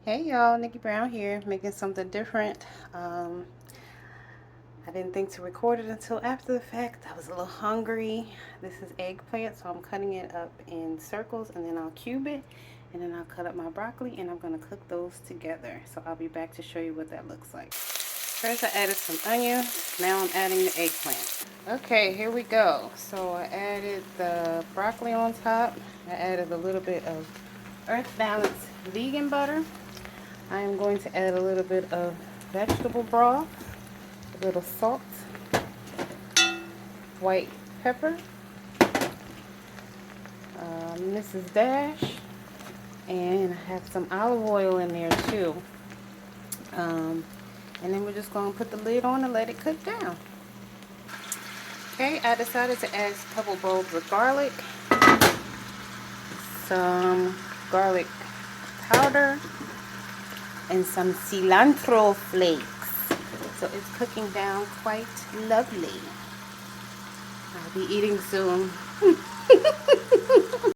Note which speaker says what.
Speaker 1: Hey y'all, Nikki Brown here, making something different. I didn't think to record it until after the fact. I was a little hungry. This is eggplant, so I'm cutting it up in circles and then I'll cube it. And then I'll cut up my broccoli and I'm going to cook those together. So I'll be back to show you what that looks like. First I added some onions. Now I'm adding the eggplant. Okay, here we go. So I added the broccoli on top. I added a little bit of Earth Balance vegan butter. I am going to add a little bit of vegetable broth, a little salt, white pepper, Mrs. Dash, and I have some olive oil in there too. And then we're just going to put the lid on and let it cook down. Okay, I decided to add a couple bulbs of garlic, some garlic powder, and some cilantro flakes. So it's cooking down quite lovely. I'll be eating soon.